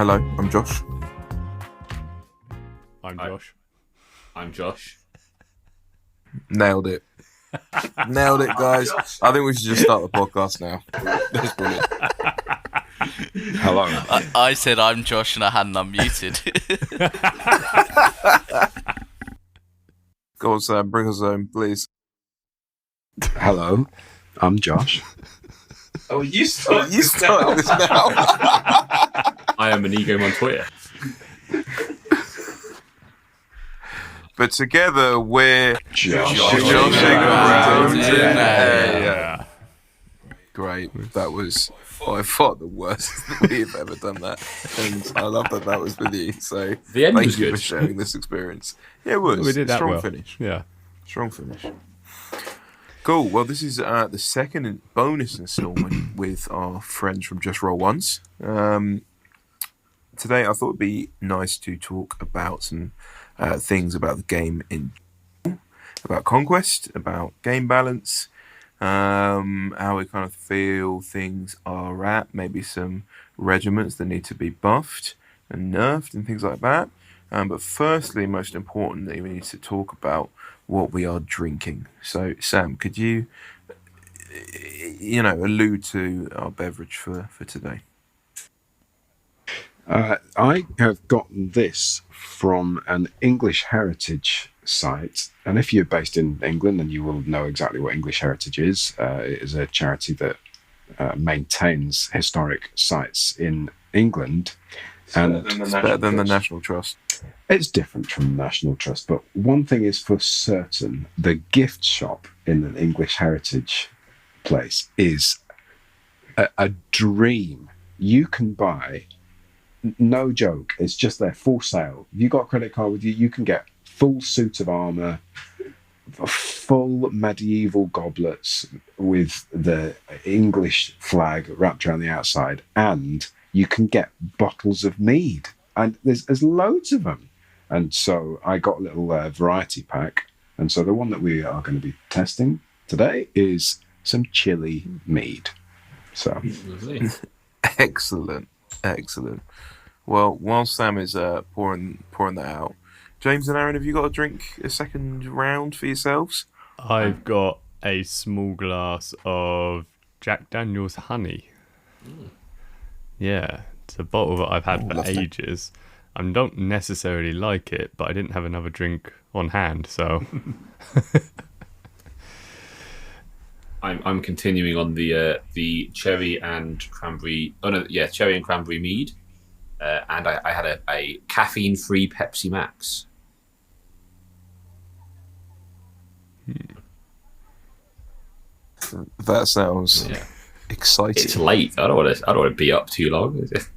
Hello, I'm Josh. I'm Josh. I'm Josh. Nailed it. Nailed it, guys. I think we should just start the podcast now. That's brilliant. Hello. I said I'm Josh and I hadn't unmuted. Go on, Sam, bring us home, please. Hello. I'm Josh. Oh, you started You started this now. I am Inigo Montoya. But together we're Josh. joshing around. Yeah. Yeah. Great. That was by far the worst we've ever done that. And I love that was with you. So The end thank was you good. for sharing this experience. Yeah, it was. We did that Strong well. finish. Yeah. Strong finish. Cool. Well, this is the second bonus installment with our friends from JRO Ones. Today, I thought it'd be nice to talk about some things about the game in general, about Conquest, about game balance, how we kind of feel things are at, maybe some regiments that need to be buffed and nerfed and things like that. But firstly, most importantly, we need to talk about what we are drinking. So, Sam, could you, allude to our beverage for today? I have gotten this from an English heritage site. And if you're based in England, then you will know exactly what English Heritage is. It is a charity that maintains historic sites in England. And It's better than the National Trust. it's different from the National Trust, but one thing is for certain, the gift shop in an English heritage place is a dream. You can buy, no joke, it's just their full sale. If you got a credit card with you, you can get full suit of armour, full medieval goblets with the English flag wrapped around the outside, and you can get bottles of mead. And there's loads of them. And so I got a little variety pack. And so the one that we are going to be testing today is some chili mead. So Lovely. Excellent. Well, while Sam is pouring that out, James and Aaron, have you got a second round for yourselves? I've got a small glass of Jack Daniel's honey. Yeah, it's a bottle that I've had for lovely. ages. I don't necessarily like it, but I didn't have another drink on hand, so I'm continuing on the cherry and cranberry. Oh no, yeah, cherry and cranberry mead. And I had a caffeine-free Pepsi Max. That sounds Yeah. exciting. It's late. I don't want to be up too long. Is it?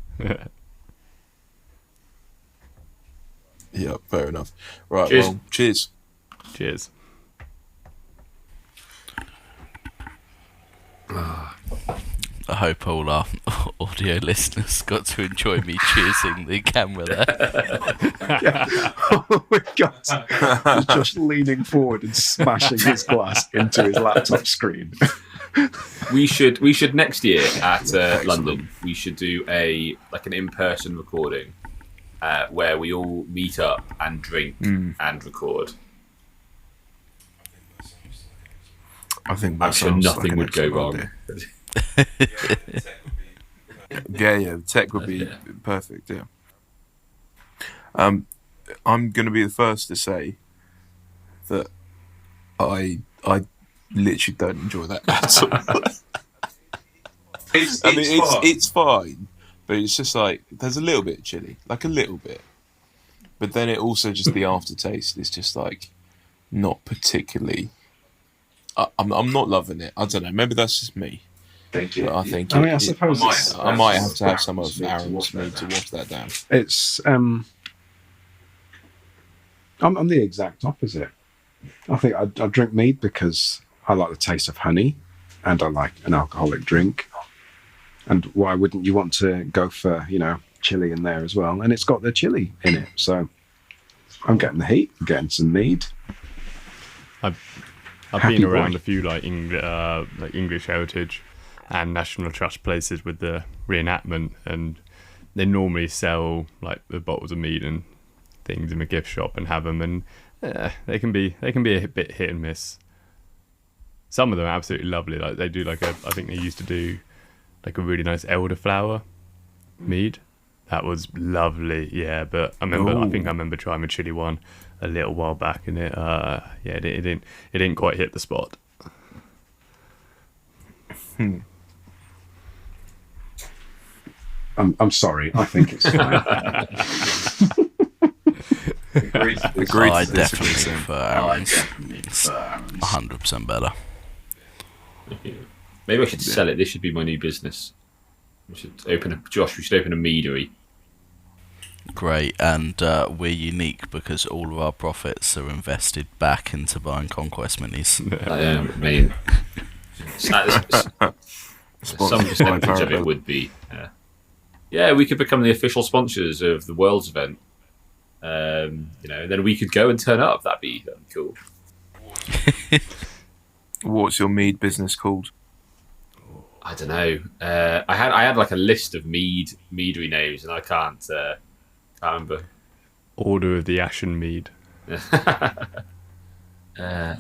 Yeah, fair enough. Right, Cheers. well, cheers. cheers. I hope all our audio listeners got to enjoy me cheersing the camera there. we've got Josh leaning forward and smashing his glass into his laptop screen. We should next year at London. We should do an in-person recording where we all meet up and drink and record. I think that I'm sure sounds nothing like an would go excellent wrong. idea. Yeah, tech would be perfect, yeah. I'm going to be the first to say that I literally don't enjoy that at all. It's fine, but it's just like, there's a little bit of chili, like a little bit. But then it also just, the aftertaste is just like, not particularly, I'm not loving it. I don't know, maybe that's just me. Thank you. But I think I suppose I might have to have some of Aaron's mead to wash that down. it's I'm the exact opposite. I think I drink mead because I like the taste of honey and I like an alcoholic drink. And why wouldn't you want to go for, chili in there as well? And it's got the chili in it. So I'm getting the heat, I'm getting some mead. I've Happy been around boy. a few like English heritage and National Trust places with the reenactment, and they normally sell like the bottles of mead and things in the gift shop and have them, and they can be a bit hit and miss. Some of them are absolutely lovely. Like they do I think they used to do like a really nice elderflower mead. That was lovely, yeah. But I think I remember trying the chili one a little while back, and it didn't quite hit the spot. I'm sorry. I think it's fine. Agreed. I definitely prefer Aaron's. It's 100% better. Maybe I should sell it. This should be my new business. We should open a meadery. Great, and we're unique because all of our profits are invested back into buying Conquest minis. I mean, some percentage of it would be. Yeah, we could become the official sponsors of the Worlds event. Then we could go and turn up. That'd be cool. What's your mead business called? I don't know. I had like a list of meadery names, and I can't remember. Order of the Ashen Mead. Yeah,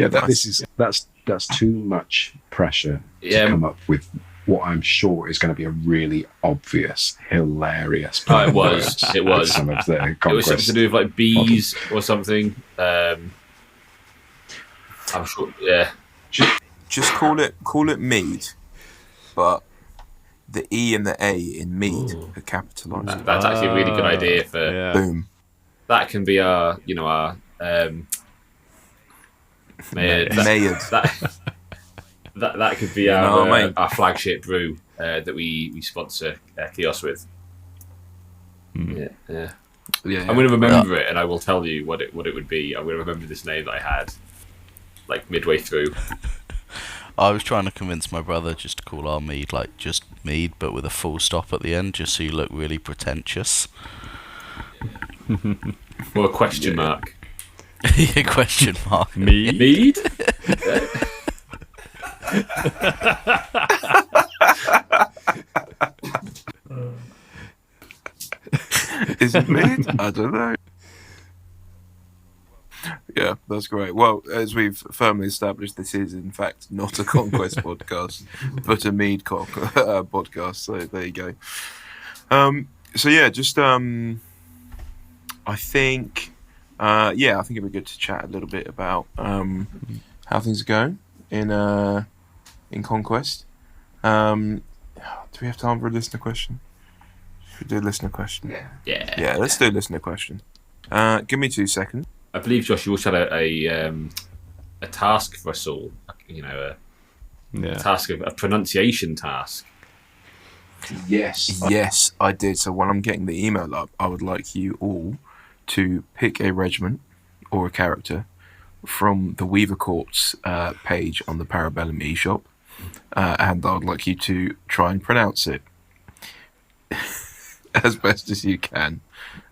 that's too much pressure to come up with what I'm sure is going to be a really obvious, hilarious. It was. Some of the it was something to do with like bees or something. I'm sure. Yeah. Just call it mead, but the E and the A in mead are capitalised. That's actually a really good idea for. Boom. That can be our that could be our flagship brew that we sponsor Kiosk with. Yeah. I'm going to remember it, and I will tell you what it would be. I'm going to remember this name that I had like midway through. I was trying to convince my brother just to call our mead like just mead, but with a full stop at the end, just so you look really pretentious. Or a question mark. Yeah, question mark. Mead? Is it mead? I don't know. Yeah, that's great. Well, as we've firmly established, this is in fact not a Conquest podcast, but a mead podcast. So there you go. So yeah, just I think it'd be good to chat a little bit about how things are going in Conquest. Do we have time for a listener question? Should we do a listener question? Yeah. Let's do a listener question. Give me 2 seconds. I believe, Josh, you also had a task for us all. A task of a pronunciation task. Yes, I did. So when I'm getting the email up, I would like you all to pick a regiment or a character from the Weaver Courts page on the Parabellum eShop, and I would like you to try and pronounce it as best as you can.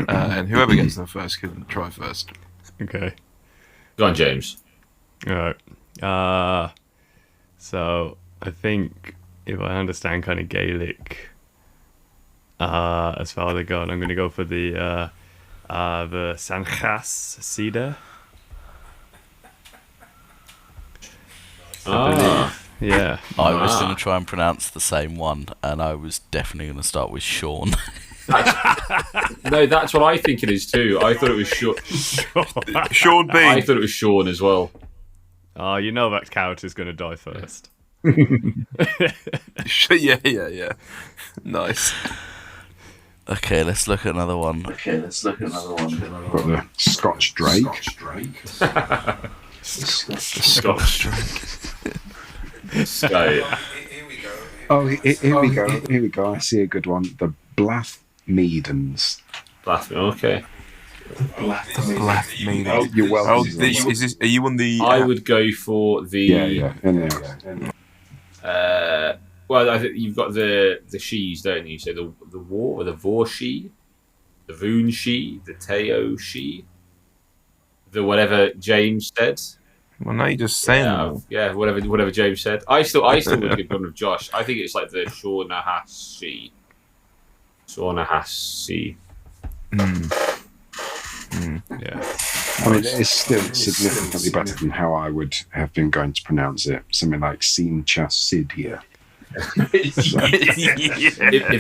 And whoever gets there first can try first. Okay. Go on, James. All right. So I think if I understand kind of Gaelic, as far as I go, I'm going to go for the Sanchas Cedar. Yeah. I was going to try and pronounce the same one, and I was definitely going to start with Sean. No, that's what I think it is too. I thought it was Sean B. I thought it was Sean as well. Oh, you know that character's going to die first. Yeah. Nice. Okay, let's look at another one. Got the Scotch Drake. Scotch Drake. Oh, here we go. I see a good one. The Blath Maidens. Okay. Blath Maidens. Oh, you're welcome. Are you on the? I would go for the. Yeah. In there. Well, I think you've got the she's, don't you? So the war or the vor she, the voon she, the teo she, the whatever James said. Well, now you're just saying that. Yeah, whatever James said. I still would have gone with Josh. I think it's like the Shaw Nahas she. Sornahasi. Yeah. I mean, it's still significantly better than how I would have been going to pronounce it. Something like Sin Chasidia. If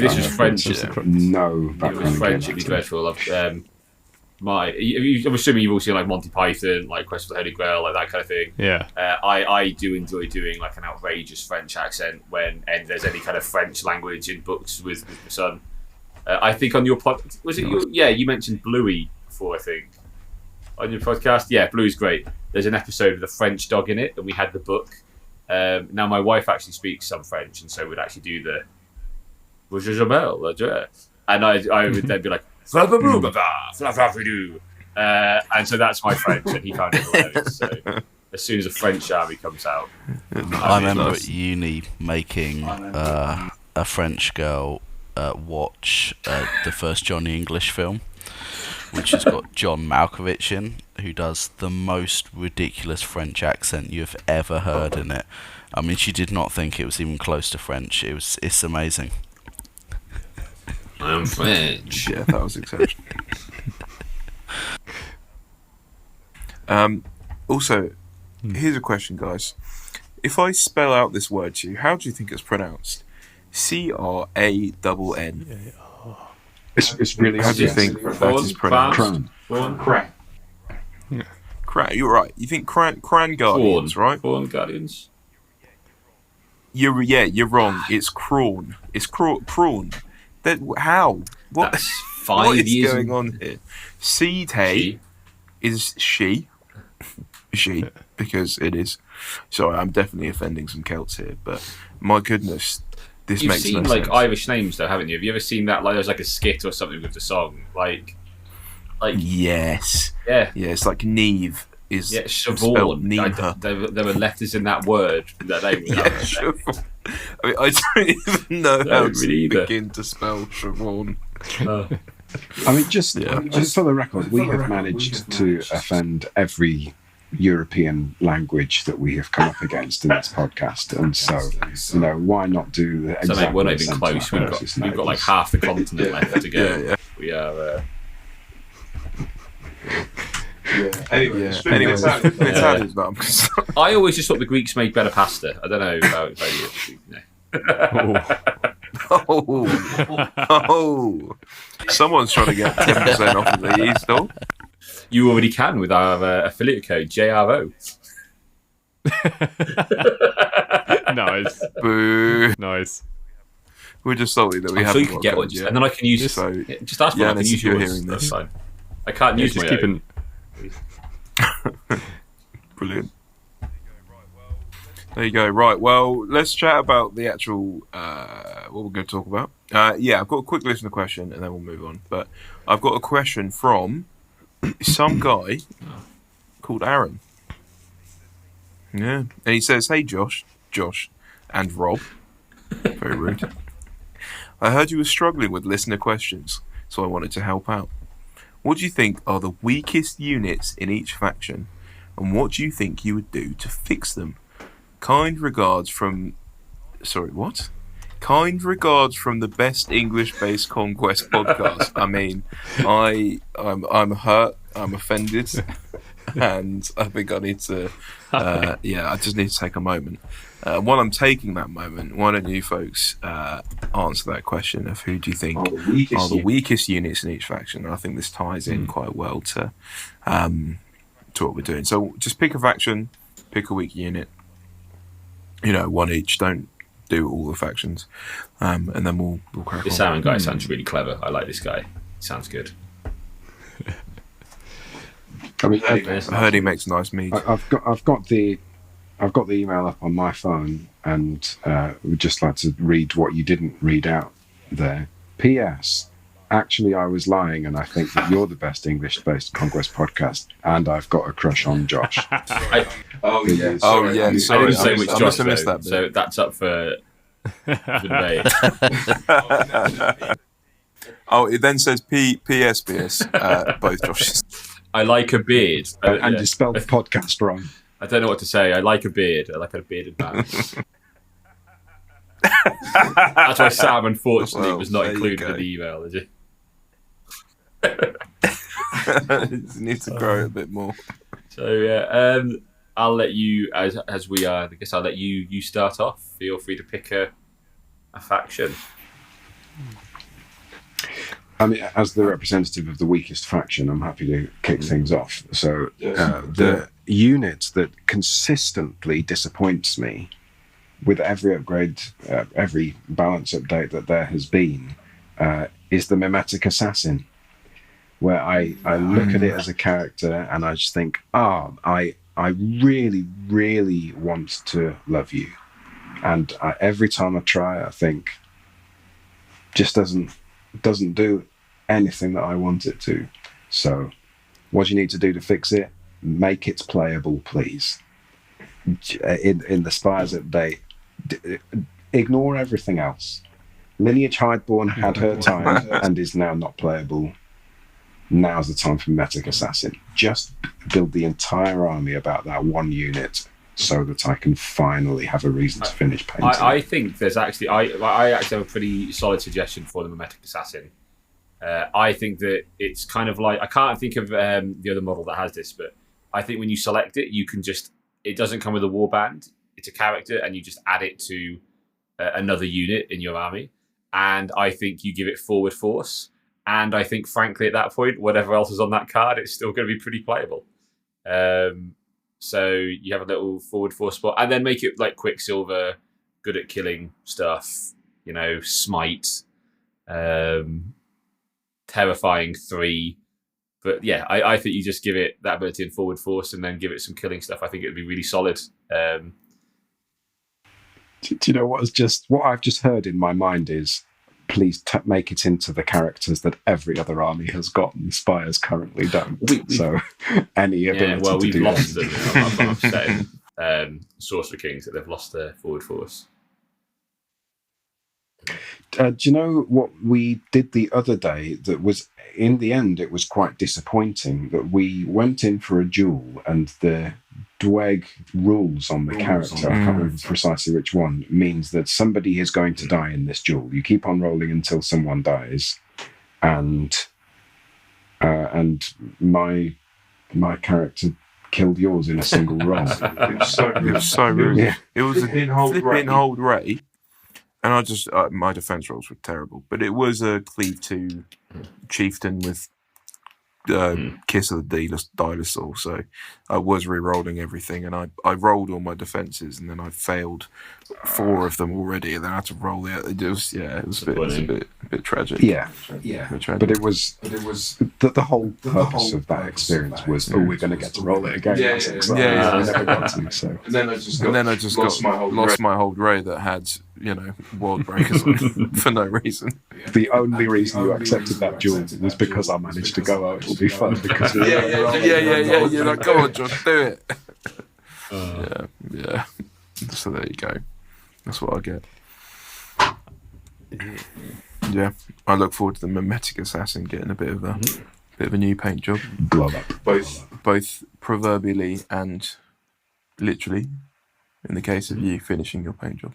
this was French, no if it was French, it'd be dreadful. I'm assuming you've all seen like Monty Python, like Quest for the Holy Grail, like that kind of thing. Yeah. I do enjoy doing like an outrageous French accent when there's any kind of French language in books with my son. I think on your you mentioned Bluey before, I think. On your podcast, yeah, Bluey's great. There's an episode with a French dog in it, and we had the book. Now my wife actually speaks some French, and so we'd actually do the and I would then be like and so that's my French, and he found it hilarious. So as soon as a French army comes out, I remember at uni making a French girl watch the first Johnny English film, which has got John Malkovich in, who does the most ridiculous French accent you've ever heard in it. I mean, she did not think it was even close to French. It's amazing. I'm French. Yeah, that was exceptional. Also, here's a question, guys. If I spell out this word to you, how do you think it's pronounced? Crann. It's really. How do you think that is pronounced? Cran. You're right. You think Cran Guardians, right? Corn Guardians. You're wrong. It's Crawn. It's Crawn. How? What? That's What is years going on here? Seed is she, because it is. Sorry, I'm definitely offending some Celts here, but my goodness, this You've makes seen no like sense. Irish names though, haven't you? Have you ever seen that? Like, there's like a skit or something with the song, like Yes. yeah, It's like Neve is spelled Siobhan. Neva. There were letters in that word that name. Siobhan. I mean, I don't even know how to either. begin to spell Siobhan. I mean, just for the record, we have managed to offend every European language that we have come up against in this podcast, and so why not do the So exact we're not even close. We've got like half the continent left to go. Yeah. We are. Anyway, Italians, but I'm concerned. I always just thought the Greeks made better pasta. I don't know about you. Oh, someone's trying to get 10% off of the e-store. You already can with our affiliate code JRO. Nice. Boo. Nice. We're just salty that we I'm haven't sure you could get one, yet. and then I can use it. So, Just ask me. I can Yanis, use if you're yours. hearing That's this. fine. I can't use Just my keeping. Brilliant. There you go. Right. Well, let's chat about the actual what we're going to talk about. I've got a quick list of question, and then we'll move on. But I've got a question from some guy called Aaron. Yeah, and he says, "Hey, Josh, and Rob." Very rude. I heard you were struggling with listener questions, so I wanted to help out. What do you think are the weakest units in each faction, and what do you think you would do to fix them? Kind regards from... Sorry, what? Kind regards from the best English-based Conquest podcast. I mean, I'm hurt, I'm offended, and I think I need to... I just need to take a moment. While I'm taking that moment, why don't you folks answer that question of who do you think are the weakest units in each faction? And I think this ties in quite well to what we're doing. So just pick a faction, pick a weak unit, one each. Don't do all the factions, and then we'll crack This on. Aaron guy sounds really clever. I like this guy. He sounds good. I mean, I heard he makes nice mead. I've got the email up on my phone, and would just like to read what you didn't read out there. P.S. Actually, I was lying, and I think that you're the best English-based Conquest podcast, and I've got a crush on Josh. Sorry. I didn't say which Josh, have missed that bit. so that's up for debate. It then says P.S. Both Joshes. I like a beard. And you spelled podcast wrong. I don't know what to say. I like a beard. I like a bearded man. That's why Sam, unfortunately, was not included in the email, is it? It needs to grow a bit more. So yeah, I'll let you, as we are. I guess I'll let you start off. Feel free to pick a faction. I mean, as the representative of the weakest faction, I'm happy to kick things off. So the unit that consistently disappoints me with every upgrade, every balance update that there has been, is the Mimetic Assassin, where I look at it as a character and I just think, I really, really want to love you. And every time I try, I think, just doesn't do anything that I want it to. So what do you need to do to fix it? Make it playable, please. In the Spires update, ignore everything else. Lineage Highborn had her time and is now not playable. Now's the time for Mimetic Assassin. Just build the entire army about that one unit so that I can finally have a reason to finish painting. I think there's actually... I actually have a pretty solid suggestion for the Mimetic Assassin. I think that it's kind of like... I can't think of the other model that has this, but I think when you select it, you can just... It doesn't come with a warband. It's a character, and you just add it to another unit in your army. And I think you give it forward force. And I think, frankly, at that point, whatever else is on that card, it's still going to be pretty playable. So you have a little forward force spot, and then make it like Quicksilver, good at killing stuff, smite, terrifying 3. But yeah, I think you just give it that ability in forward force and then give it some killing stuff. I think it would be really solid. Do you know what I've just heard in my mind is, please make it into the characters that every other army has gotten. Spires currently don't. So any ability to we've do lost them. I'm upset. Sorcerer Kings that they've lost their forward force. Do you know what we did the other day that was, in the end, it was quite disappointing that we went in for a duel and the Dweg rules on the character, I can't remember precisely which one, means that somebody is going to die in this duel. You keep on rolling until someone dies, and my character killed yours in a single roll. It was so rude. Yeah. It was a flipping hold Ray, and I just my defense rolls were terrible. But it was a cleave 2 chieftain with Kiss of the Dinosaur, so I was re-rolling everything, and I rolled all my defenses, and then I failed 4 of them already, and then I had to roll it. It was a bit tragic. Yeah. But it was the whole purpose of that experience was, we're going to get to roll it again. Yeah. We never got to. So. And then I just lost my hold Ray that had World Breakers on for no reason. The only reason you accepted that duel was because I managed to go, it'll be fun. Because yeah. You're like, go on, Josh, do it. Yeah. So there you go. That's what I get. Yeah, I look forward to the Mimetic Assassin getting a bit of a new paint job. Blow up. Both proverbially and literally, in the case of you finishing your paint job.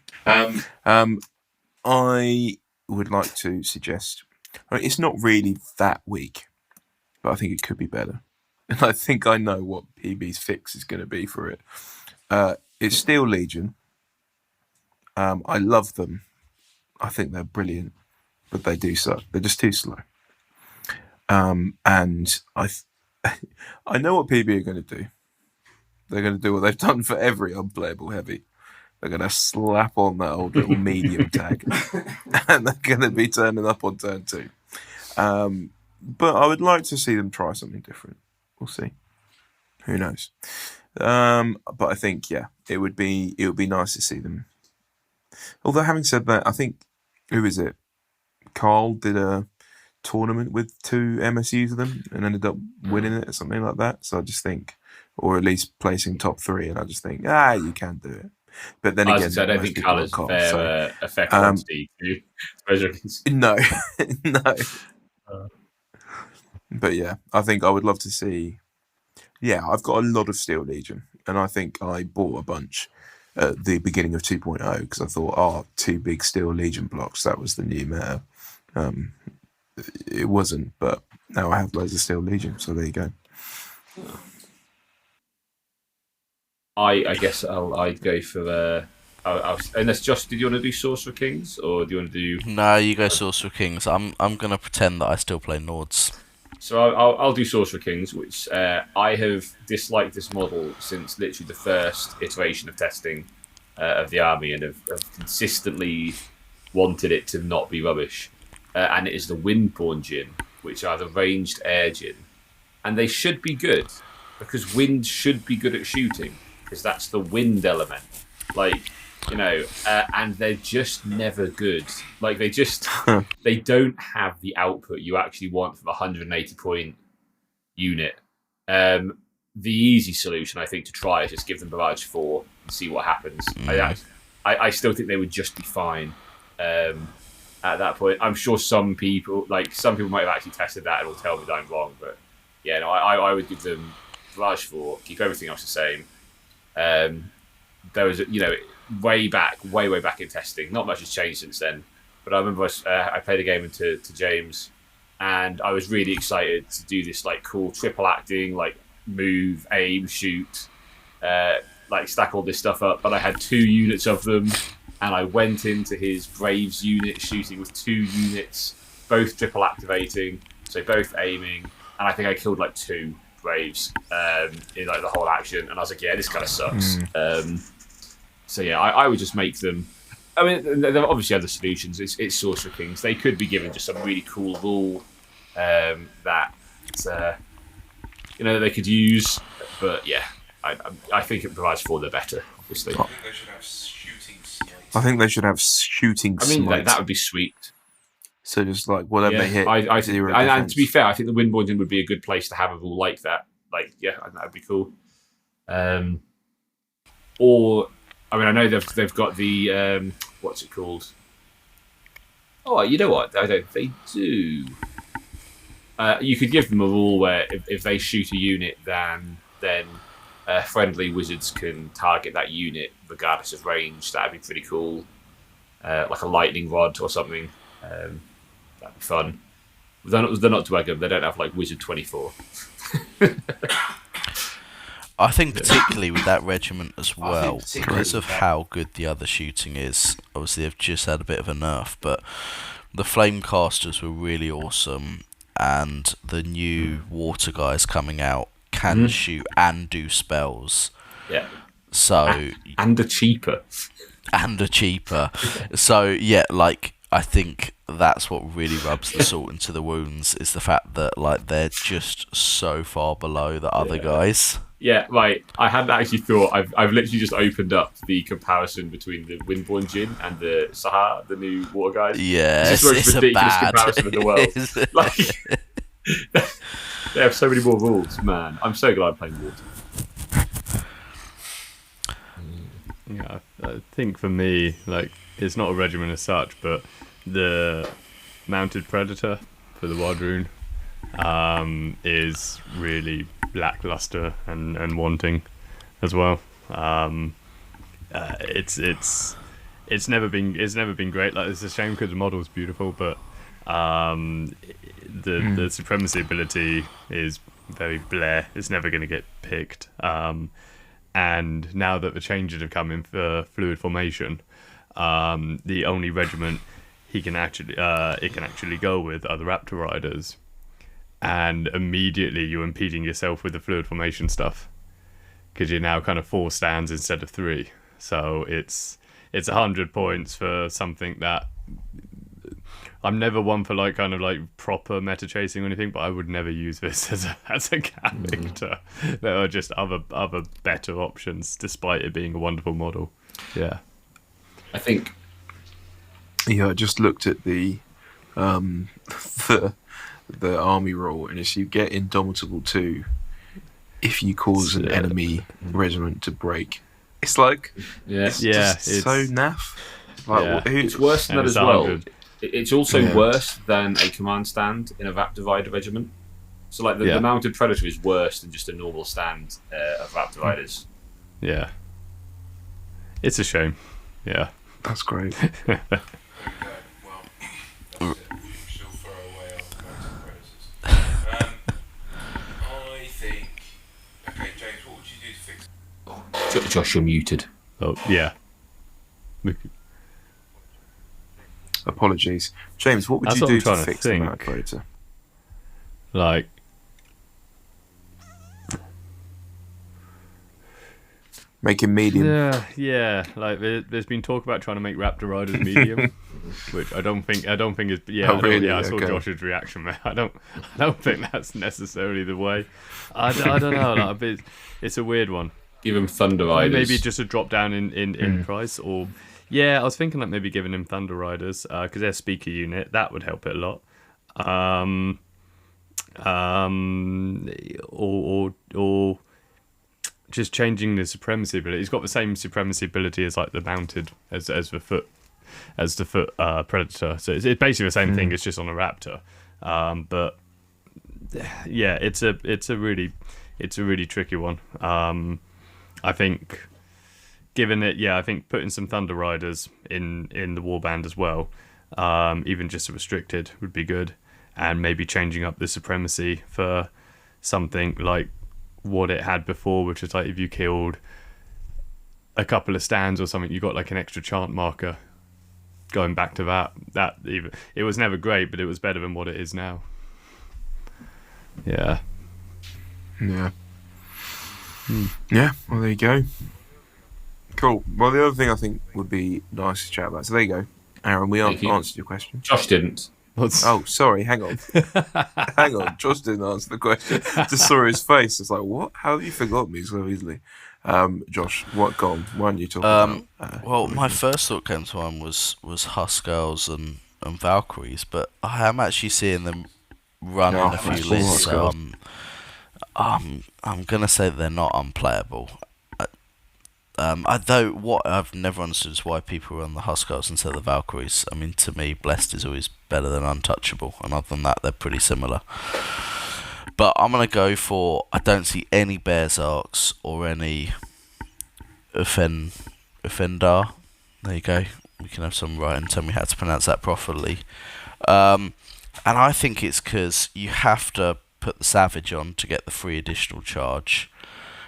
I would like to suggest, it's not really that weak, but I think it could be better. And I think I know what PB's fix is going to be for it. It's Steel Legion. I love them. I think they're brilliant, but they do suck. They're just too slow. And I know what PB are going to do. They're going to do what they've done for every unplayable heavy. They're going to slap on that old little medium tag, and they're going to be turning up on turn 2. But I would like to see them try something different. We'll see. Who knows? But I think, it would be nice to see them. Although, having said that, I think, who is it? Carl did a tournament with 2 MSUs of them and ended up winning it or something like that. So I just think, or at least placing top 3, and I just think, you can do it. But then again, I don't think Carl is a fair quantity. No. But yeah, I think I would love to see. Yeah, I've got a lot of Steel Legion, and I think I bought a bunch at the beginning of 2.0 because I thought, 2 big steel Legion blocks, that was the new meta. It wasn't, but now I have loads of steel Legion, so there you go. I guess I'd go for unless Josh, did you want to do Sorcerer Kings or do you want to do? No, you go Sorcerer Kings. I'm gonna pretend that I still play Nords. So I'll do Sorcerer Kings, which I have disliked this model since literally the first iteration of testing of the army, and have consistently wanted it to not be rubbish. And it is the Windborne Djinn, which are the ranged air Djinn, and they should be good because wind should be good at shooting because that's the wind element. Like, and they're just never good. Like they don't have the output you actually want from a 180 point unit. The easy solution, I think, to try is just give them Barrage 4 and see what happens. I still think they would just be fine at that point. I'm sure some people might have actually tested that and will tell me that I'm wrong, but yeah, no, I would give them Barrage 4, keep everything else the same. There was, way back in testing. Not much has changed since then. But I remember I played a game to James, and I was really excited to do this like cool triple acting, like move, aim, shoot, like stack all this stuff up. And I had 2 units of them, and I went into his Braves unit shooting with 2 units, both triple activating, so both aiming, and I think I killed like 2 Braves in like the whole action, and I was like, yeah, this kind of sucks. So yeah, I would just make them. I mean, there are obviously other solutions. It's Sorcerer Kings. They could be given just some really cool rule that they could use. But yeah, I think it provides for the better. Obviously, I think they should have shooting smites. I think they should have shooting. I mean, that would be sweet. So just like whatever they hit, and to be fair, I think the Windborne Djinn would be a good place to have a rule like that. Like, yeah, I think that would be cool. Or, I mean, I know they've got the what's it called? Oh, you know what? They do. You could give them a rule where if they shoot a unit, then friendly wizards can target that unit regardless of range. That'd be pretty cool. Like a lightning rod or something. That'd be fun. They're not Dweghom. They don't have like Wizard 24. I think particularly with that regiment as well, because of how good the other shooting is. Obviously, they've just had a bit of a nerf, but the Flamecasters were really awesome, and the new water guys coming out can shoot and do spells. Yeah. So and are cheaper. So yeah, like I think that's what really rubs the salt into the wounds is the fact that like they're just so far below the other guys. Yeah, right. I hadn't actually thought. I've literally just opened up the comparison between the Windborne Djinn and the Sahar, the new water guys. Yeah, it's the most ridiculous comparison in the world. Like, they have so many more rules, man. I'm so glad I'm playing water. Yeah, I think for me, like, it's not a regiment as such, but the Mounted Predator for the Wild Rune is really lackluster and wanting as well. It's never been great. Like, it's a shame because the model's beautiful, but the supremacy ability is very bleh. It's never going to get picked. And now that the changes have come in for fluid formation, the only regiment it can actually go with are the Raptor Riders, and immediately you're impeding yourself with the fluid formation stuff because you're now kind of 4 stands instead of 3. So it's 100 points for something that I'm never one for like kind of like proper meta chasing or anything, but I would never use this as a character. There are just other better options, despite it being a wonderful model. Yeah, I think. Yeah, I just looked at the army roll, and if you get Indomitable 2, if you cause an enemy regiment to break, it's like it's so naff. Like, it's worse than that as well. It's also worse than a command stand in a Raptor Rider regiment. So like the Mounted Predator is worse than just a normal stand of Raptor Riders. Yeah. It's a shame. Yeah. That's great. I think. Okay, James, what would you do to fix? Josh, you're muted. Oh yeah. Apologies, James. What would That's you what do I'm to trying to fix the think. map creator? Like, Make him medium. yeah. Like, there's been talk about trying to make Raptor Riders medium, which I don't think is. Yeah, Oh, really? I saw Okay. Josh's reaction there. I don't think that's necessarily the way. I don't know. Like, it's a weird one. Give him Thunder Riders. Maybe just a drop down in price, or I was thinking like maybe giving him Thunder Riders because they're speaker unit. That would help it a lot. Or just changing the supremacy ability. He's got the same supremacy ability as like the mounted as the foot predator. So it's basically the same thing. It's just on a raptor. But yeah, it's a really tricky one. I think given it, I think putting some Thunder Riders in the warband as well, even just a restricted would be good, and maybe changing up the supremacy for something like what it had before, which is like if you killed a couple of stands or something, you got like an extra chant marker. Going back to that even it was never great, but it was better than what it is now. Yeah. Yeah. Yeah. Well, there you go. Cool. Well, the other thing I think would be nice to chat about. So there you go, Aaron. We answered your question. Josh didn't. Oh, sorry. Hang on. Hang on. Josh didn't answer the question. Just saw his face. It's like, what? How have you forgotten me so easily? Josh, what gone? Why don't you talk about? Well, my first thought came to mind was Huskarls and Valkyries, but I am actually seeing them run in a few lists. So I'm gonna say they're not unplayable. What I've never understood is why people run the Huskarls instead of the Valkyries. I mean, to me, Blessed is always better than Untouchable, and other than that, they're pretty similar. But I'm going to go for, I don't see any Bears Arcs or any Offendar. There you go. We can have some right and tell me how to pronounce that properly. And I think it's because you have to put the Savage on to get the free additional charge.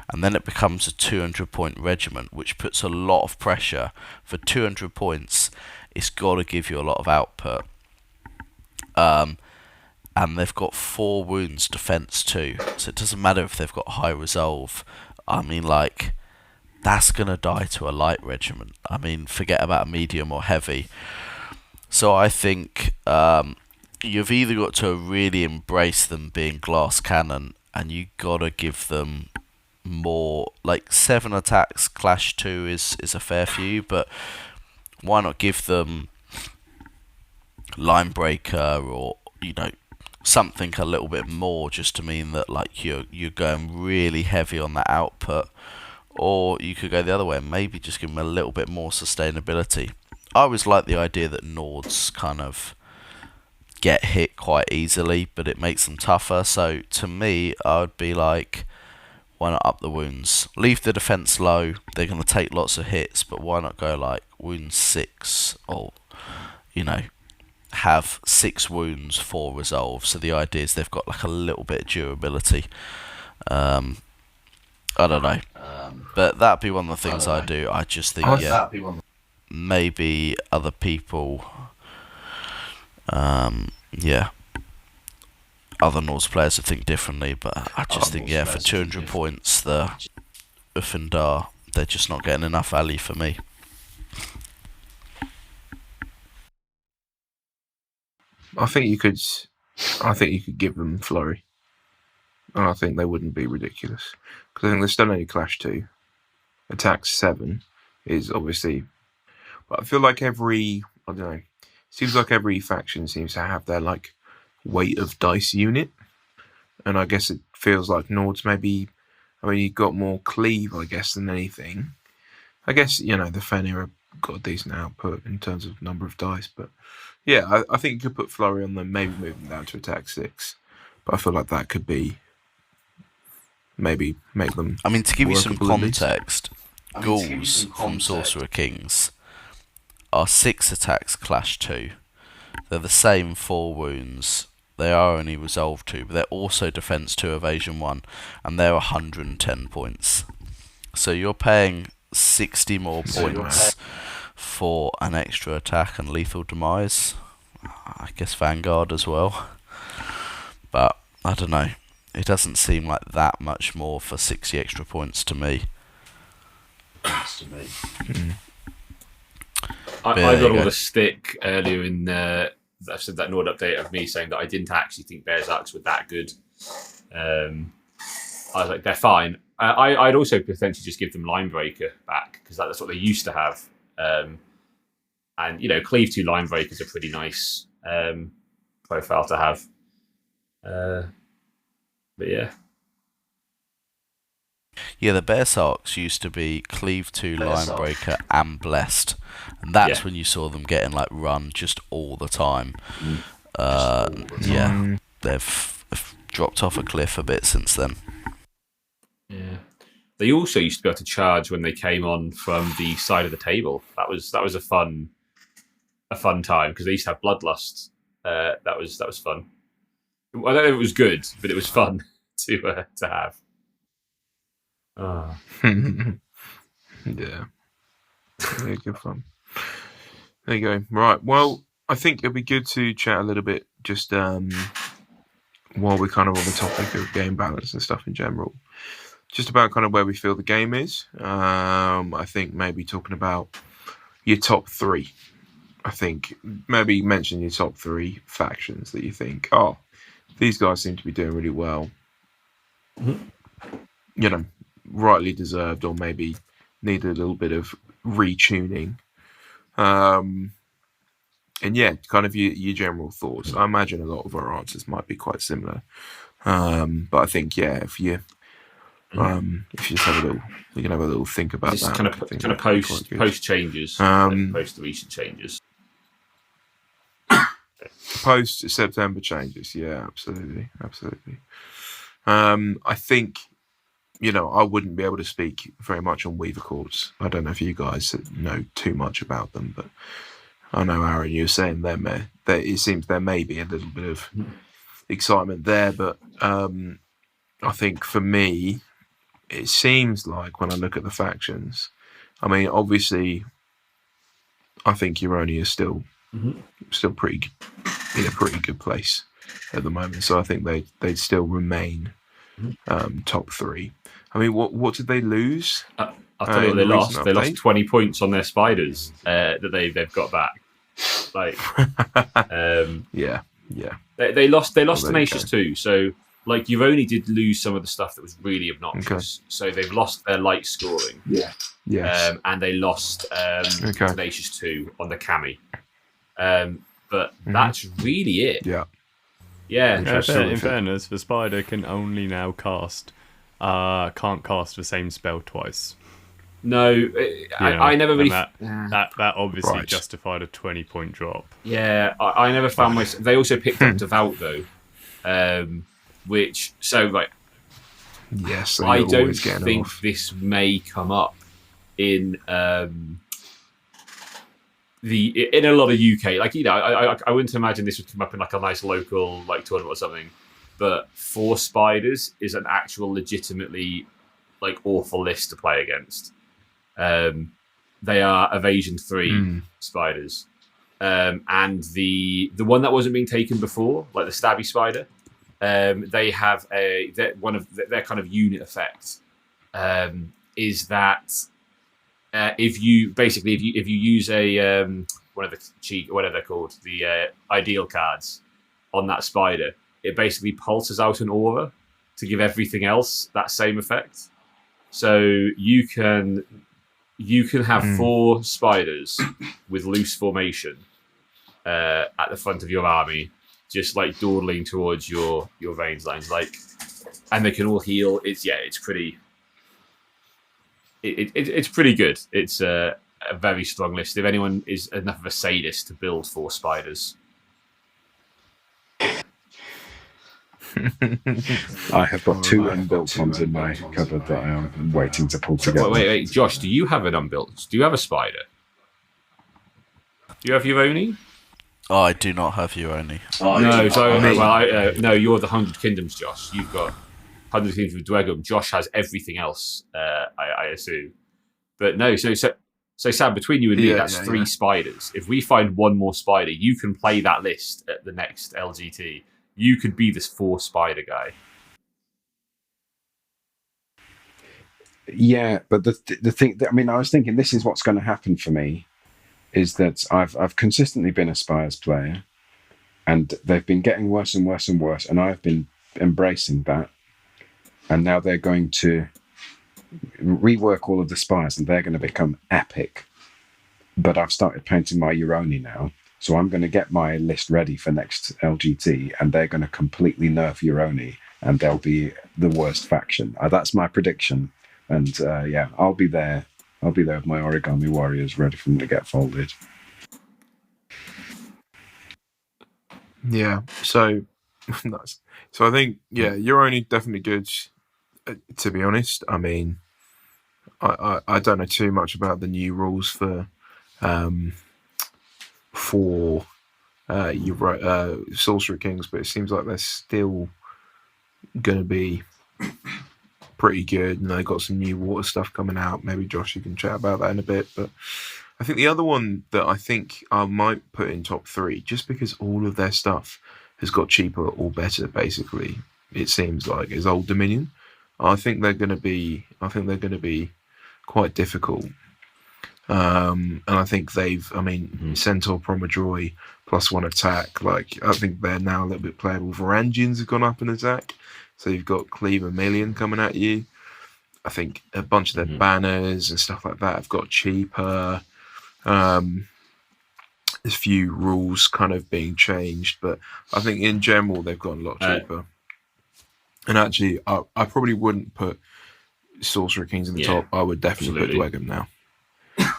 And then it becomes a 200-point regiment, which puts a lot of pressure. For 200 points, it's got to give you a lot of output. And they've got 4 wounds defense too, so it doesn't matter if they've got high resolve. I mean, like, that's going to die to a light regiment. I mean, forget about a medium or heavy. So I think you've either got to really embrace them being glass cannon, and you got to give them more, like 7 attacks, Clash 2 is a fair few, but why not give them Line Breaker or, something a little bit more, just to mean that like you're going really heavy on that output. Or you could go the other way and maybe just give them a little bit more sustainability. I always like the idea that Nords kind of get hit quite easily, but it makes them tougher. So to me, I would be like, why not up the wounds? Leave the defense low. They're going to take lots of hits, but why not go like wound 6 or, have 6 wounds, 4 resolve. So the idea is they've got like a little bit of durability. I don't know. But that'd be one of the things I do. I just think, maybe other people, other Norse players would think differently, but I just think, for 200 points, the Uffendar, they're just not getting enough value for me. I think you could give them Flurry, and I think they wouldn't be ridiculous, because I think the Stone Age Clash 2 attack 7 is obviously, but I feel like seems like every faction seems to have their like weight of dice unit, and I guess it feels like Nords maybe, you've got more cleave, I guess, than anything. I guess, the Fenrir have got a decent output in terms of number of dice, but yeah, I think you could put Flurry on them, maybe move them down to attack 6, but I feel like that could be maybe make them. I mean, to give you some context, ghouls from Sorcerer Kings are 6 attacks, clash 2. They're the same 4 wounds. They are only resolve 2, but they're also defense 2, evasion 1, and they're 110 points. So you're paying 60 more points for an extra attack and lethal demise. I guess Vanguard as well. But I don't know. It doesn't seem like that much more for 60 extra points to me. I got all the stick earlier in I said that Nord update of me saying that I didn't actually think Bear's Arcs were that good. I was like, they're fine. I'd also potentially just give them Linebreaker back because that's what they used to have. And Cleave 2 Linebreakers are pretty nice profile to have. But yeah. Yeah, the Berserks used to be Cleave 2, Linebreaker, and Blessed. And that's when you saw them getting run just all the time. They've dropped off a cliff a bit since then. Yeah. They also used to be able to charge when they came on from the side of the table. That was a fun time because they used to have Bloodlust. That was fun. I don't know if it was good, but it was fun to have. Yeah, good fun. There you go. Right. Well, I think it'd be good to chat a little bit just while we're kind of on the topic of game balance and stuff in general. Just about kind of where we feel the game is. I think maybe talking about your top 3. I think maybe mention your top 3 factions that you think, these guys seem to be doing really well. Rightly deserved, or maybe need a little bit of retuning. And yeah, kind of your general thoughts. I imagine a lot of our answers might be quite similar. But I think, if you just have a little, you can have a little think about just that. Kind of post changes, post the recent changes. Post September changes, yeah, absolutely. I think, I wouldn't be able to speak very much on Weaver Courts. I don't know if you guys know too much about them, but I know, Aaron, you were saying it seems there may be a little bit of excitement there, but I think for me, it seems like when I look at the factions, I mean, obviously, I think Euronia is still pretty in a pretty good place at the moment. So I think they'd still remain top 3. I mean, what did they lose? I'll tell you what they lost. They lost 20 points on their spiders that they've got back. Yeah. They lost Tenacious too. So Uroni did lose some of the stuff that was really obnoxious. Okay. So they've lost their light scoring. Yeah. Yes. And they lost Tenacious 2 on the Cami. But that's really it. Yeah. Yeah. In fairness, the spider can only now can't cast the same spell twice. No, I never really. That obviously justified a 20-point drop. Yeah, I never found myself. They also picked up Devout though, which Yes, I don't think this may come up in in a lot of UK. I wouldn't imagine this would come up in a nice local tournament or something. But 4 spiders is an actual legitimately awful list to play against. They are evasion 3 spiders, and the one that wasn't being taken before, the stabby spider, they have one of their kind of unit effect is that if you use a one of the cheat, whatever they're called, the ideal cards on that spider, it basically pulses out an aura to give everything else that same effect. So you can have 4 spiders with loose formation at the front of your army, just dawdling towards your range lines, and they can all heal. It's pretty. It's pretty good. It's a very strong list. If anyone is enough of a sadist to build 4 spiders. I have got 2 unbuilt ones in my cupboard that I am waiting to pull together. Wait, Josh, do you have an unbuilt? Do you have a spider? Do you have Uroni? Oh, I do not have Uroni. No, you're the 100 Kingdoms, Josh. You've got 100 Kingdoms with Dwegum. Josh has everything else, I assume. But no, so Sam, between you and me, that's 3 spiders. If we find 1 more spider, you can play that list at the next LGT. You could be this 4 spider guy. Yeah, but the thing, I mean, I was thinking this is what's going to happen for me, is that I've consistently been a Spires player, and they've been getting worse and worse and worse, and I've been embracing that, and now they're going to rework all of the Spires, and they're going to become epic. But I've started painting my Uroni now, so I'm going to get my list ready for next LGT, and they're going to completely nerf Uroni, and they'll be the worst faction. That's my prediction. And I'll be there. I'll be there with my Origami Warriors ready for them to get folded. Yeah, so nice. So I think, Uroni definitely good, to be honest. I mean, I don't know too much about the new rules for Sorcerer Kings, but it seems like they're still going to be pretty good, and they got some new water stuff coming out. Maybe Josh, you can chat about that in a bit. But I think the other one that I think I might put in top 3, just because all of their stuff has got cheaper or better, basically, it seems like, is Old Dominion. I think they're going to be quite difficult. And I think Centaur Promadroy +1 attack. Like, I think they're now a little bit playable. Varangians have gone up in attack. So you've got Cleaver Million coming at you. I think a bunch of their banners and stuff like that have got cheaper. There's a few rules kind of being changed, but I think in general they've gotten a lot cheaper. And actually, I probably wouldn't put Sorcerer Kings in the top. I would definitely put Dwegum now.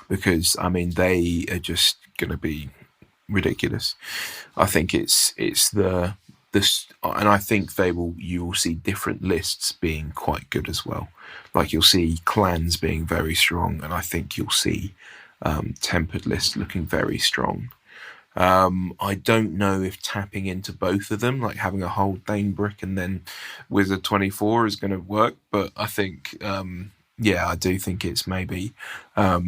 Because, I mean, they are just going to be ridiculous. I think it's this, and I think you will see different lists being quite good as well. Like, you'll see clans being very strong, and I think you'll see tempered lists looking very strong. I don't know if tapping into both of them, like having a whole Dane Brick and then Wizard 24 is going to work, but I think I do think it's maybe I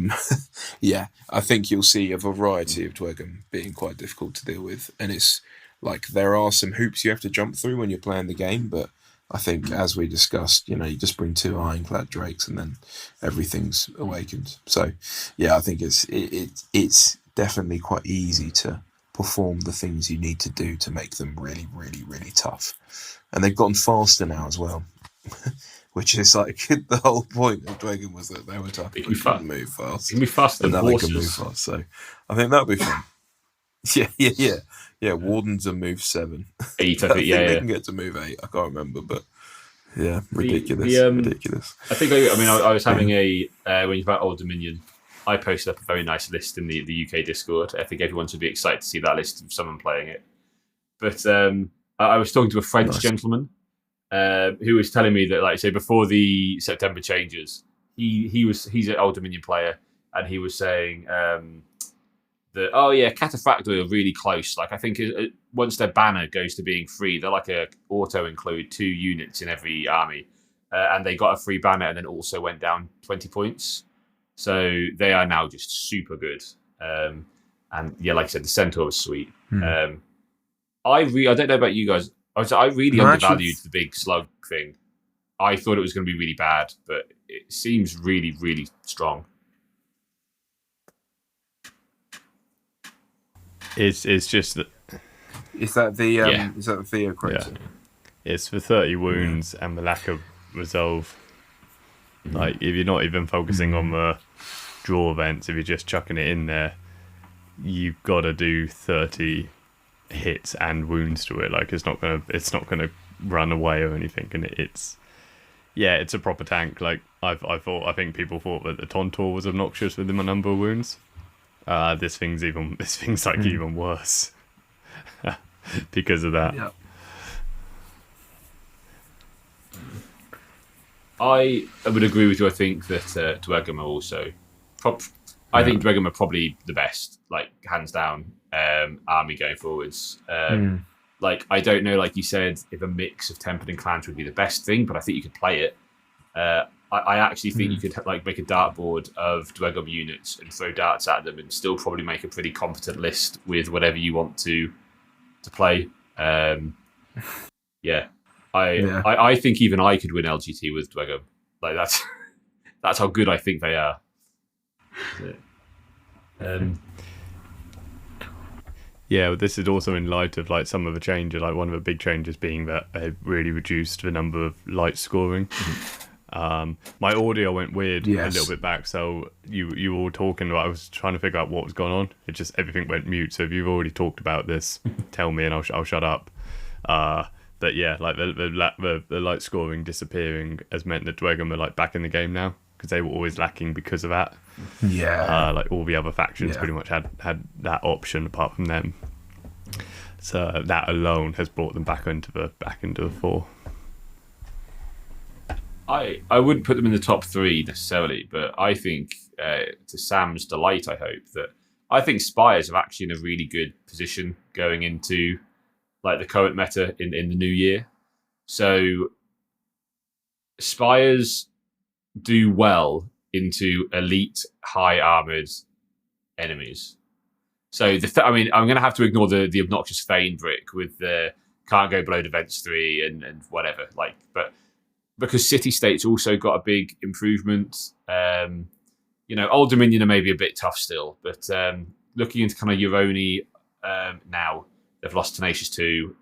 think you'll see a variety of Dwegum being quite difficult to deal with, and it's like there are some hoops you have to jump through when you're playing the game, but I think, as we discussed, you just bring 2 Ironclad Drakes and then everything's awakened. So, I think it's definitely quite easy to perform the things you need to do to make them really, really, really tough. And they've gotten faster now as well, which is like the whole point of Dwegum was that they were tough. They couldn't move fast. They can be faster than horses. They can move fast. So I think that'll be fun. Yeah, Wardens are move 7. 8, I think, they can get to move 8. I can't remember, but ridiculous. Ridiculous. I think, I was having when you're about Old Dominion, I posted up a very nice list in the UK Discord. I think everyone should be excited to see that list of someone playing it. But I was talking to a French gentleman who was telling me that, like, say, before the September changes, he's an Old Dominion player, and he was saying that Cataphractoid are really close. Like, I think once their banner goes to being free, they're like a auto include 2 units in every army, and they got a free banner and then also went down 20 points. So they are now just super good. And like I said, the Centaur was sweet. I don't know about you guys. I really undervalued the big slug thing. I thought it was going to be really bad, but it seems really, really strong. It's just that. Is that the Theocracy? Yeah. It's for 30 wounds and the lack of resolve. Like, if you're not even focusing on the draw events, if you're just chucking it in there, you've got to do 30 hits and wounds to it. Like, it's not gonna run away or anything, and it's a proper tank. Like, I think people thought that the Tontor was obnoxious with the number of wounds. This thing's even worse because of that. I would agree with you. I think that Dweghom are also. I think Dweghom are probably the best, like hands down, army going forwards. Like I don't know, like you said, if a mix of tempered and clans would be the best thing, but I think you could play it. I actually think you could like make a dartboard of Dweghom units and throw darts at them, and still probably make a pretty competent list with whatever you want to play. I think even I could win LGT with Dweghom. Like that's how good I think they are. Yeah, this is also in light of like some of the changes. Like one of the big changes being that they really reduced the number of light scoring. My audio went weird a little bit back, so you were all talking about. I was trying to figure out what was going on. It just everything went mute. So if you've already talked about this, tell me and I'll shut up. But yeah, like the light scoring disappearing has meant that Dweghom are like back in the game now, because they were always lacking because of that. Yeah. Like all the other factions pretty much had that option apart from them. So that alone has brought them back into the fore. I wouldn't put them in the top 3 necessarily, but I think to Sam's delight, I think Spires are actually in a really good position going into like the current meta in the new year. So Spires do well into elite high armored enemies. So I'm going to have to ignore the obnoxious Thane brick with the can't go below defense 3 and whatever. Like, but because City State's also got a big improvement. Old Dominion are maybe a bit tough still, but looking into kind of Euroni now, they've lost Tenacious 2.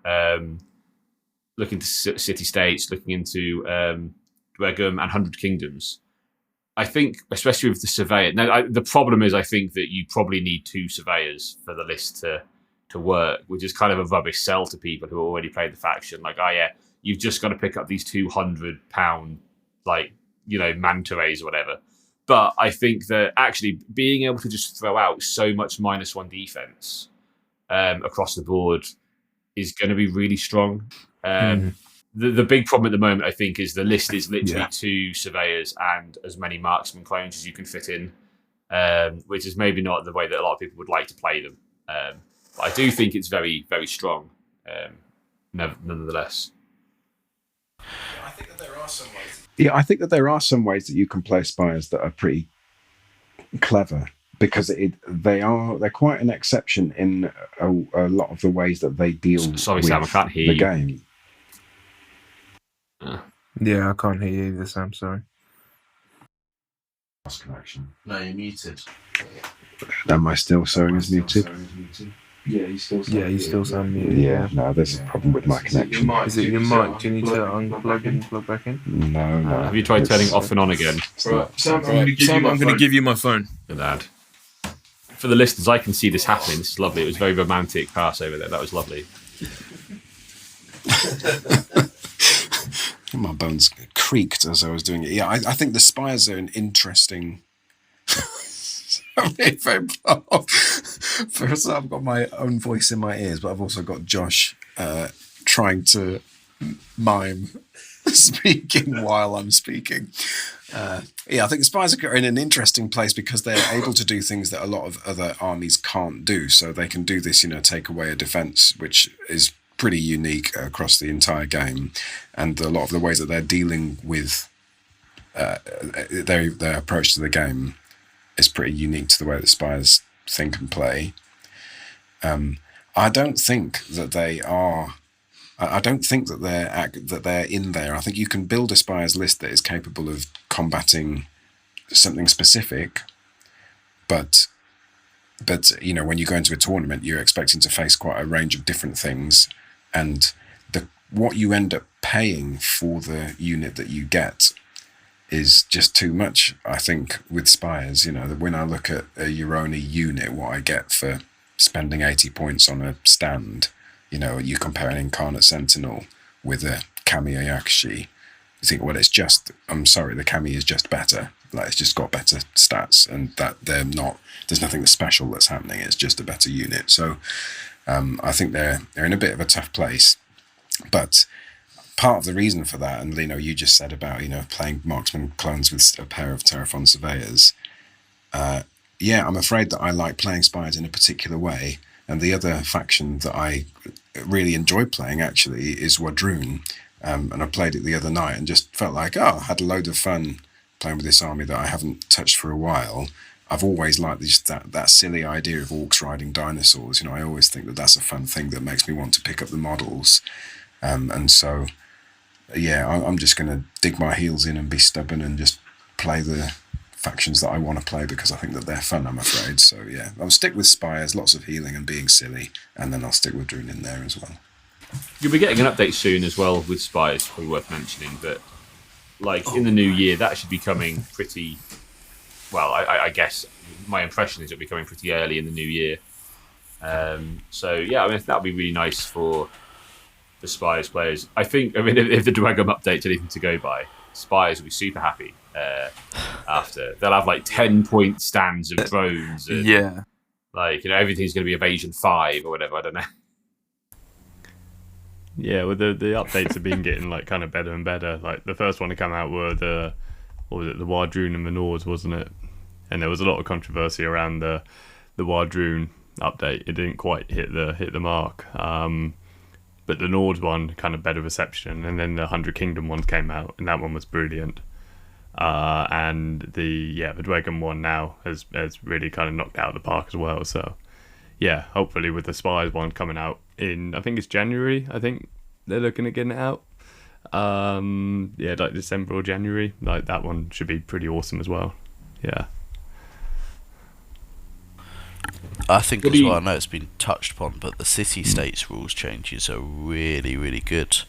Looking to City States, looking into Dweghom and 100 Kingdoms. I think, especially with the Surveyor. Now, the problem is I think that you probably need 2 Surveyors for the list to work, which is kind of a rubbish sell to people who already played the faction. Like, you've just got to pick up these £200, like, manta rays or whatever. But I think that actually being able to just throw out so much -1 defense across the board is going to be really strong. The big problem at the moment, I think, is the list is literally 2 surveyors and as many marksman clones as you can fit in, which is maybe not the way that a lot of people would like to play them. But I do think it's very, very strong, nonetheless. I think that there are some ways. Yeah, I think that there are some ways that you can play Spires that are pretty clever, because they're quite an exception in a lot of the ways that they deal with Sam, I can't hear the you. game. Yeah, I can't hear you either, Sam. Sorry. Lost connection. No, you're muted. Am I still showing as muted? Yeah, you still sound muted. Yeah, no, there's a problem with my connection. Is it your mic? Do you need to unplug and plug back in? No. Have you tried turning off and on again? Right. Sam, I'm going to give you my phone. Good lad. For the listeners, I can see this happening. This is lovely. It was very romantic pass over there. That was lovely. My bones creaked as I was doing it. Yeah, I think the Spires are an interesting... First, I've got my own voice in my ears, but I've also got Josh trying to mime speaking while I'm speaking. I think the Spires are in an interesting place because they're able to do things that a lot of other armies can't do. So they can do this, take away a defense, which is pretty unique across the entire game. And a lot of the ways that they're dealing with their approach to the game is pretty unique to the way that Spires think and play. I don't think that they are. I don't think that they're in there. I think you can build a Spires list that is capable of combating something specific, but when you go into a tournament, you're expecting to face quite a range of different things, and what you end up paying for the unit that you get is just too much, I think, with Spires. When I look at a Euroni unit, what I get for spending 80 points on a stand, you compare an Incarnate Sentinel with a Kami Ayakushi, you think, well, the Kami is just better. Like, it's just got better stats, and that there's nothing special that's happening. It's just a better unit. So I think they're in a bit of a tough place. But part of the reason for that, and you just said about playing marksman clones with a pair of Terraform surveyors. I'm afraid that I like playing spies in a particular way, and the other faction that I really enjoy playing actually is Wadroon, and I played it the other night and just felt like I had a load of fun playing with this army that I haven't touched for a while. I've always liked just that silly idea of orcs riding dinosaurs. I always think that that's a fun thing that makes me want to pick up the models, and so I'm just going to dig my heels in and be stubborn and just play the factions that I want to play because I think that they're fun, I'm afraid. So I'll stick with Spires, lots of healing and being silly, and then I'll stick with Droon in there as well. You'll be getting an update soon as well with Spires, probably worth mentioning, but in the new year that should be coming pretty well. I guess my impression is it'll be coming pretty early in the new year. That'll be really nice for the Spires players. I mean if the Dwagum update's anything to go by, Spires will be super happy after. They'll have 10-point stands of drones and everything's going to be evasion 5 or whatever, I don't know. Yeah, well the updates have been getting kind of better and better. The first one to come out were the Wadroon and the Nords, wasn't it? And there was a lot of controversy around the Wadroon update. It didn't quite hit the mark. But the Nords one kind of better reception, and then the 100 Kingdom ones came out, and that one was brilliant. And the Dwagum one now has really kind of knocked out of the park as well. So hopefully with the Spies one coming out in, I think it's January. I think they're looking at getting it out. December or January. That one should be pretty awesome as well. Yeah. I think as well, I know it's been touched upon, but the city-states rules changes are really, really good.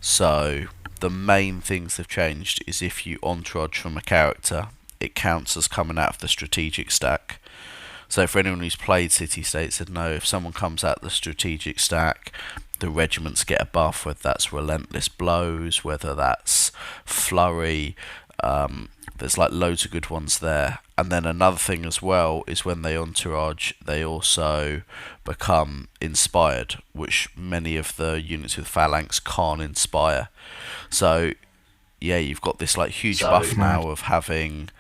So the main things they've changed is if you entourage from a character, it counts as coming out of the strategic stack. So for anyone who's played city-states, they'd know if someone comes out of the strategic stack, the regiments get a buff, whether that's relentless blows, whether that's flurry. There's loads of good ones there. And then another thing as well is when they entourage, they also become inspired, which many of the units with phalanx can't inspire. So you've got this huge buff now of having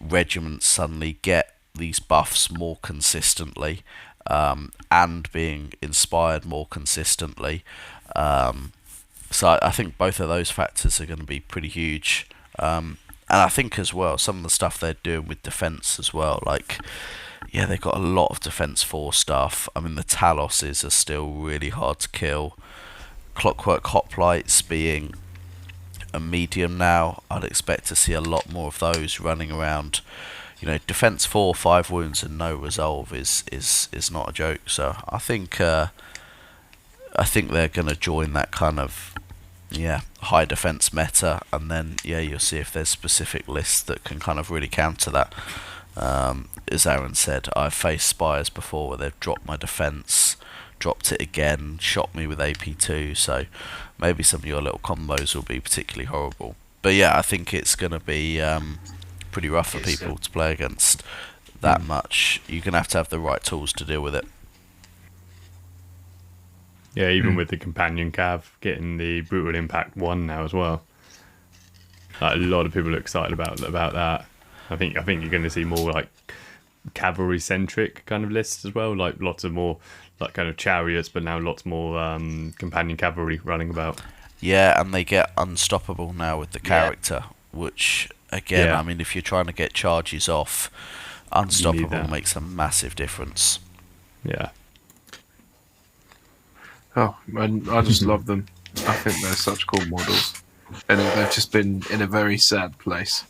regiments suddenly get these buffs more consistently, and being inspired more consistently. So I think both of those factors are going to be pretty huge. And I think as well, some of the stuff they're doing with defense as well, they've got a lot of defense 4 stuff. I mean, the Taloses are still really hard to kill. Clockwork Hoplites being a medium now, I'd expect to see a lot more of those running around. Defense 4, 5 wounds and no resolve is not a joke. So I think they're going to join that kind of high defense meta, and then you'll see if there's specific lists that can kind of really counter that. As Aaron said, I've faced Spires before where they've dropped my defense, dropped it again, shot me with AP2, so maybe some of your little combos will be particularly horrible. But I think it's going to be pretty rough for people to play against that much. You're going to have the right tools to deal with it. Yeah, even with the companion cav getting the brutal impact 1 now as well. A lot of people are excited about that. I think you're going to see more cavalry centric kind of lists as well, lots of more kind of chariots, but now lots more companion cavalry running about. Yeah, and they get unstoppable now with the character, which again, I mean, if you're trying to get charges off, unstoppable makes a massive difference. Yeah. Oh, and I just love them. I think they're such cool models, and they've just been in a very sad place.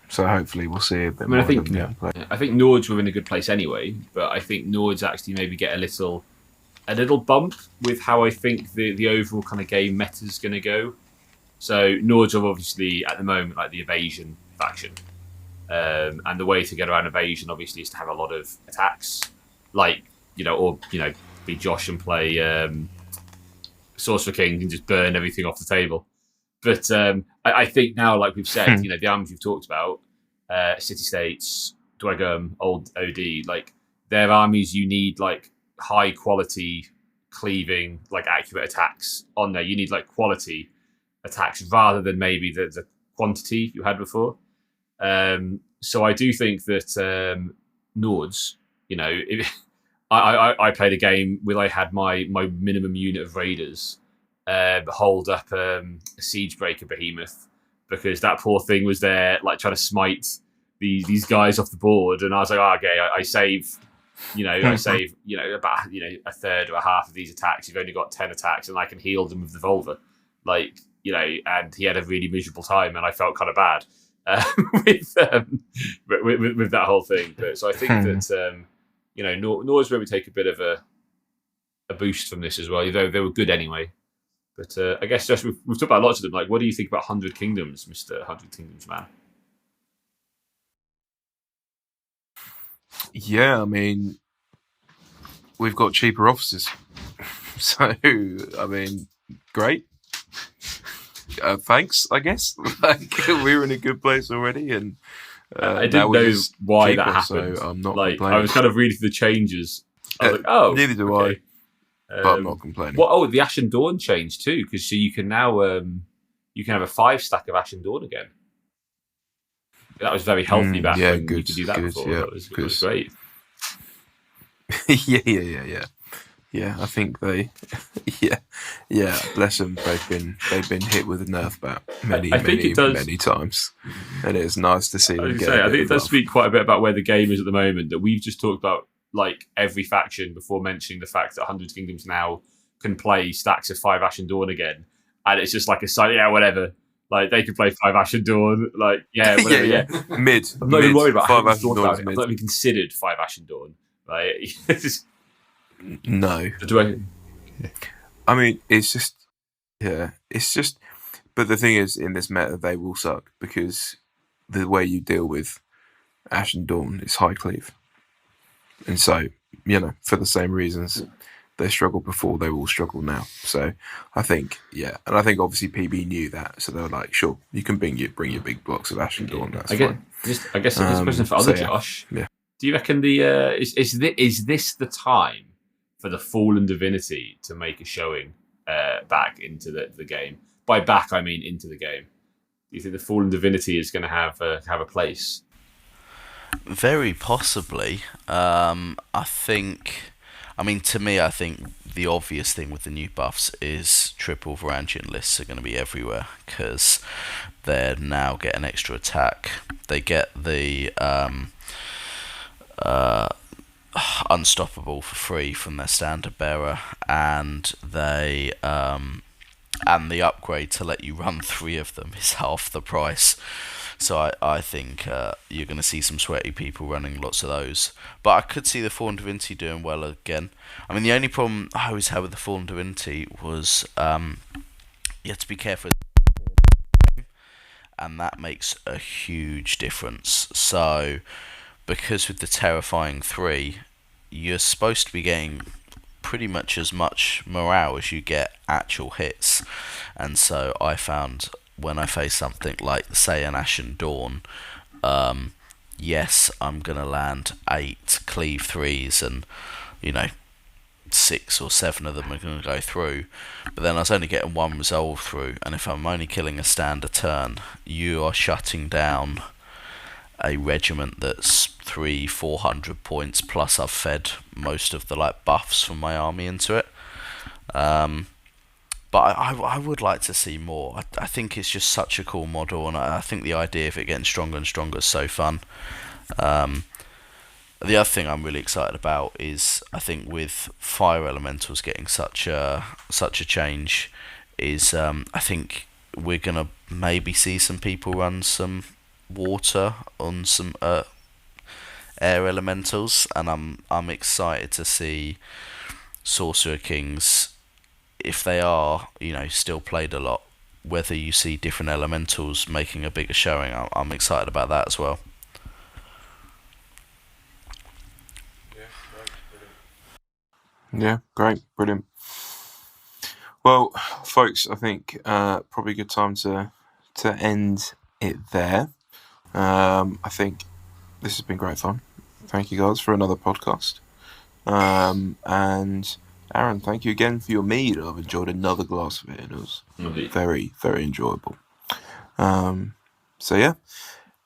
So hopefully we'll see a bit more. I think Nords were in a good place anyway, but I think Nords actually maybe get a little bump with how I think the overall kind of game meta is going to go. So Nords are obviously at the moment the evasion faction, and the way to get around evasion obviously is to have a lot of attacks, be Josh and play Sorcerer King and just burn everything off the table. But I think now, like we've said, the armies we've talked about, city-states, Dwagum, old OD, their armies, you need high quality cleaving, accurate attacks on there. You need quality. attacks rather than maybe the quantity you had before. So I do think that Nords, I played a game where I had my minimum unit of raiders hold up a siege breaker behemoth, because that poor thing was there like trying to smite these guys off the board, and I was like, okay, I save about a third or a half of these attacks. You've only got 10 attacks, and I can heal them with the Volva, and he had a really miserable time, and I felt kind of bad with that whole thing. But so I think that Nords maybe take a bit of a boost from this as well. They were good anyway. But I guess just we've talked about lots of them. Like, what do you think about 100 Kingdoms, Mr. 100 Kingdoms man? Yeah, I mean, we've got cheaper officers. So, I mean, great. Thanks, I guess. We're in a good place already, and I didn't know why cheaper, that happened. So I'm not complaining. I was kind of reading through the changes. I was like, oh, neither do okay. But I'm not complaining. The Ashen Dawn changed too, because so you can now you can have a 5 stack of Ashen Dawn again. That was very healthy back when you could do that before. Yeah, it was great. Yeah, I think they, bless them. They've been hit with a nerf bat many times, and it's nice to see them. I think it does speak quite a bit about where the game is at the moment. That we've just talked about like every faction before mentioning the fact that 100 Kingdoms now can play stacks of 5 Ashen Dawn again, and it's just like a side, whatever. Like they could play 5 Ashen Dawn, like whatever. Mid. I'm not even worried about 5 Ashen Dawn. I've not even considered 5 Ashen Dawn. Like no. I mean, it's just. But the thing is, in this meta, they will suck because the way you deal with Ashen Dawn is high cleave, and so for the same reasons they struggled before, they will struggle now. So I think, and I think obviously PB knew that, so they were like, sure, you can bring your big blocks of Ashen Dawn. That's fine. I guess this question for other Josh. Yeah. Do you reckon is this the time for the Fallen Divinity to make a showing back into the game? By back, I mean into the game. Do you think the Fallen Divinity is going to have a place? Very possibly. To me, I think the obvious thing with the new buffs is triple Varangian lists are going to be everywhere, because they're now getting extra attack. They get the unstoppable for free from their standard bearer, and they and the upgrade to let you run 3 of them is half the price. So I think you're going to see some sweaty people running lots of those. But I could see the Fallen Divinity doing well again. I mean, the only problem I always had with the Fallen Divinity was you have to be careful, and that makes a huge difference. So because with the Terrifying 3, you're supposed to be getting pretty much as much morale as you get actual hits. And so I found when I face something like, say, an Ashen Dawn, yes, I'm going to land 8 cleave 3s and, 6 or 7 of them are going to go through. But then I was only getting 1 resolve through, and if I'm only killing a stand a turn, you are shutting down a regiment that's 300-400 points, plus I've fed most of the buffs from my army into it. But I would like to see more. I think it's just such a cool model, and I think the idea of it getting stronger and stronger is so fun. The other thing I'm really excited about is, I think with fire elementals getting such a change, is I think we're gonna maybe see some people run some water on some air elementals, and I'm excited to see Sorcerer Kings, if they are, still played a lot, whether you see different elementals making a bigger showing. I'm excited about that as well. Yeah, great, brilliant. Well, folks, I think probably a good time to end it there. I think this has been great fun. Thank you guys for another podcast. And Aaron, thank you again for your mead. I've enjoyed another glass of it, and it was very, very enjoyable. So yeah,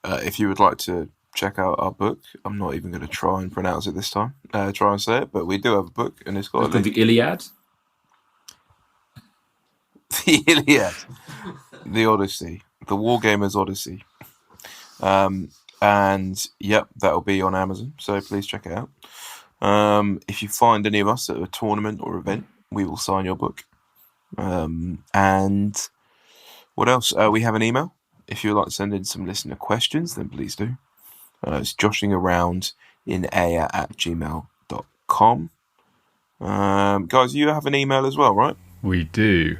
if you would like to check out our book, I'm not even going to try and pronounce it this time. Try and say it, but we do have a book, and it's got the Iliad. The Iliad, the Odyssey, the Wargamers Odyssey. And yep, that'll be on Amazon, so please check it out. If you find any of us at a tournament or event, we will sign your book. And what else? We have an email. If you'd like to send in some listener questions, then please do. It's joshingaroundinair@gmail.com. Guys, you have an email as well, right? We do.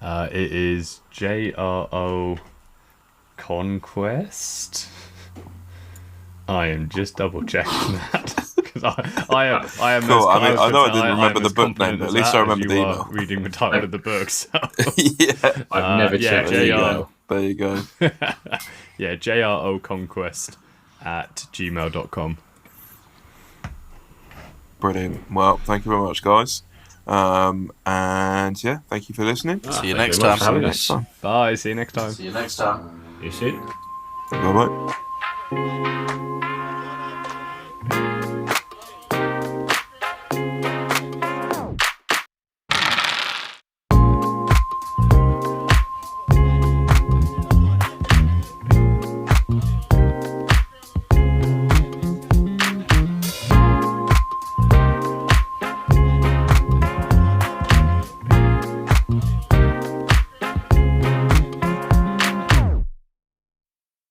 It is JRO Conquest. I am just double checking that because I am. Cool. I know I didn't remember the book name, but at least I remember the email. Reading the title of the book. So. Yeah, I've never checked. There you go. Yeah, JRO Conquest @gmail.com. Brilliant. Well, thank you very much, guys. And yeah, thank you for listening. See you next time. Bye. See you next time. See you soon. Bye bye.